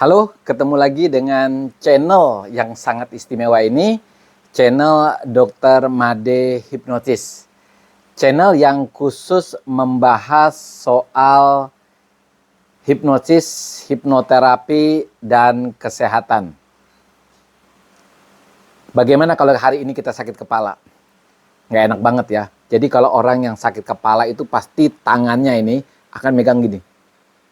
Halo, ketemu lagi dengan channel yang sangat istimewa ini, channel Dr. Made Hipnotis. Channel yang khusus membahas soal hipnosis, hipnoterapi, dan kesehatan. Bagaimana kalau hari ini kita sakit kepala? Nggak enak banget ya. Jadi kalau orang yang sakit kepala itu pasti tangannya ini akan megang gini.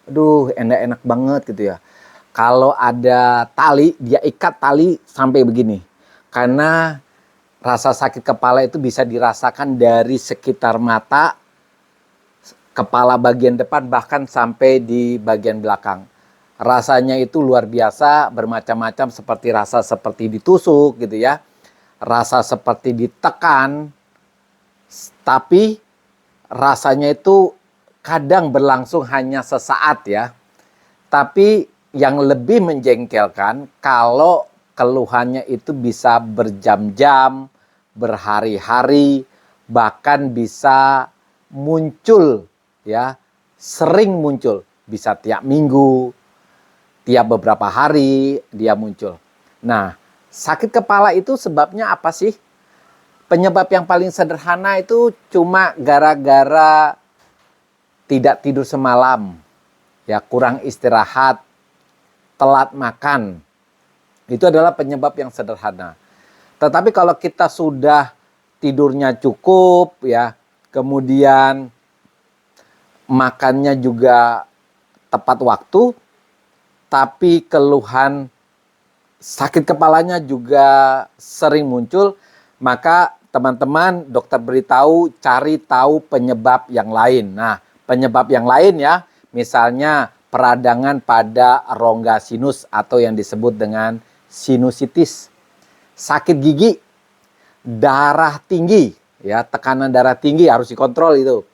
Aduh, enak banget gitu ya. Kalau ada tali, dia ikat tali sampai begini. Karena rasa sakit kepala itu bisa dirasakan dari sekitar mata, kepala bagian depan, bahkan sampai di bagian belakang. Rasanya itu luar biasa, bermacam-macam, seperti rasa seperti ditusuk gitu ya. Rasa seperti ditekan, tapi rasanya itu kadang berlangsung hanya sesaat ya. Tapi yang lebih menjengkelkan kalau keluhannya itu bisa berjam-jam, berhari-hari, bahkan bisa muncul ya, sering muncul, bisa tiap minggu, tiap beberapa hari dia muncul. Nah, sakit kepala itu sebabnya apa sih? Penyebab yang paling sederhana itu cuma gara-gara tidak tidur semalam, ya kurang istirahat, telat makan. Itu adalah penyebab yang sederhana. Tetapi kalau kita sudah tidurnya cukup ya, kemudian makannya juga tepat waktu, tapi keluhan sakit kepalanya juga sering muncul, maka teman-teman dokter beritahu cari tahu penyebab yang lain. Nah, penyebab yang lain ya, misalnya peradangan pada rongga sinus atau yang disebut dengan sinusitis, sakit gigi, darah tinggi, ya tekanan darah tinggi harus dikontrol itu.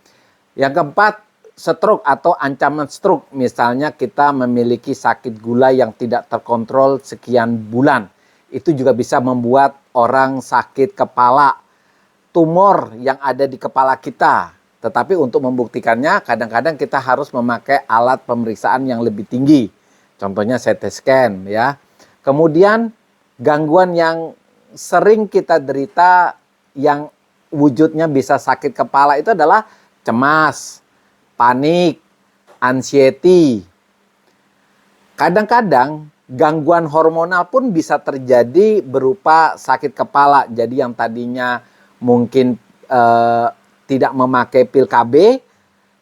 Yang keempat, stroke atau ancaman stroke, misalnya kita memiliki sakit gula yang tidak terkontrol sekian bulan, itu juga bisa membuat orang sakit kepala, tumor yang ada di kepala kita. Tetapi untuk membuktikannya kadang-kadang kita harus memakai alat pemeriksaan yang lebih tinggi. Contohnya CT scan ya. Kemudian gangguan yang sering kita derita yang wujudnya bisa sakit kepala itu adalah cemas, panik, anxiety. Kadang-kadang gangguan hormonal pun bisa terjadi berupa sakit kepala. Jadi yang tadinya mungkin tidak memakai pil KB,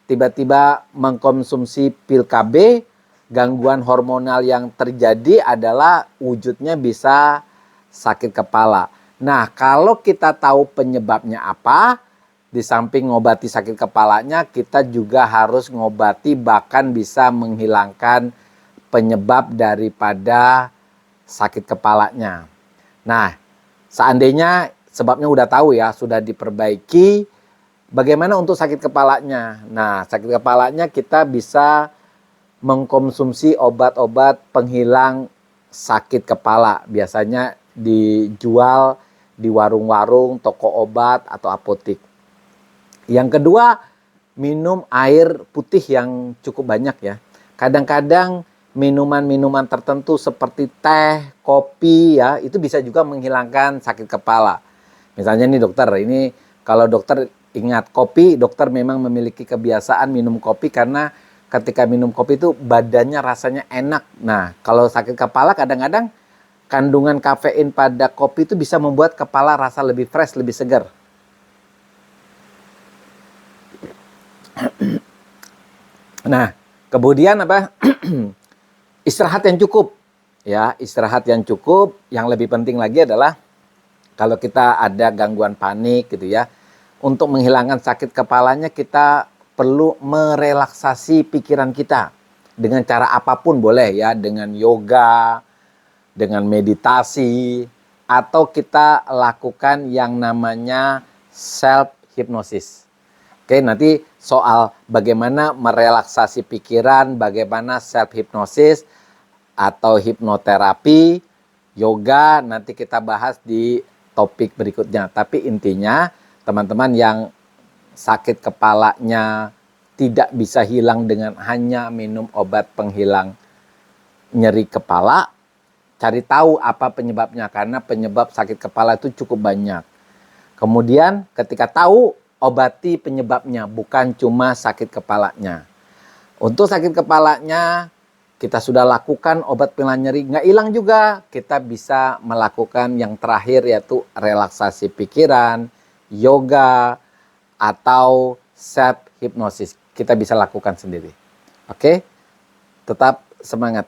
tiba-tiba mengkonsumsi pil KB, gangguan hormonal yang terjadi adalah wujudnya bisa sakit kepala. Nah, kalau kita tahu penyebabnya apa, di samping ngobati sakit kepalanya, kita juga harus ngobati bahkan bisa menghilangkan penyebab daripada sakit kepalanya. Nah, seandainya sebabnya udah tahu ya, sudah diperbaiki, bagaimana untuk sakit kepalanya? Nah, sakit kepalanya kita bisa mengkonsumsi obat-obat penghilang sakit kepala. Biasanya dijual di warung-warung, toko obat, atau apotik. Yang kedua, minum air putih yang cukup banyak ya. Kadang-kadang minuman-minuman tertentu seperti teh, kopi ya, itu bisa juga menghilangkan sakit kepala. Misalnya nih dokter, ini kalau dokter ingat kopi, dokter memang memiliki kebiasaan minum kopi karena ketika minum kopi itu badannya rasanya enak. Nah, kalau sakit kepala kadang-kadang kandungan kafein pada kopi itu bisa membuat kepala rasa lebih fresh, lebih segar. Nah, kemudian apa? Istirahat yang cukup. Ya, istirahat yang cukup. Yang lebih penting lagi adalah kalau kita ada gangguan panik gitu ya, untuk menghilangkan sakit kepalanya kita perlu merelaksasi pikiran kita. Dengan cara apapun boleh ya, dengan yoga, dengan meditasi, atau kita lakukan yang namanya self hypnosis. Oke, nanti soal bagaimana merelaksasi pikiran, bagaimana self hypnosis atau hipnoterapi, yoga, nanti kita bahas di topik berikutnya. Tapi intinya teman-teman yang sakit kepalanya tidak bisa hilang dengan hanya minum obat penghilang nyeri kepala, cari tahu apa penyebabnya, karena penyebab sakit kepala itu cukup banyak. Kemudian ketika tahu, obati penyebabnya, bukan cuma sakit kepalanya. Untuk sakit kepalanya, kita sudah lakukan obat penghilang nyeri, nggak hilang juga. Kita bisa melakukan yang terakhir, yaitu relaksasi pikiran, yoga, atau self hipnosis. Kita bisa lakukan sendiri. Oke? Tetap semangat.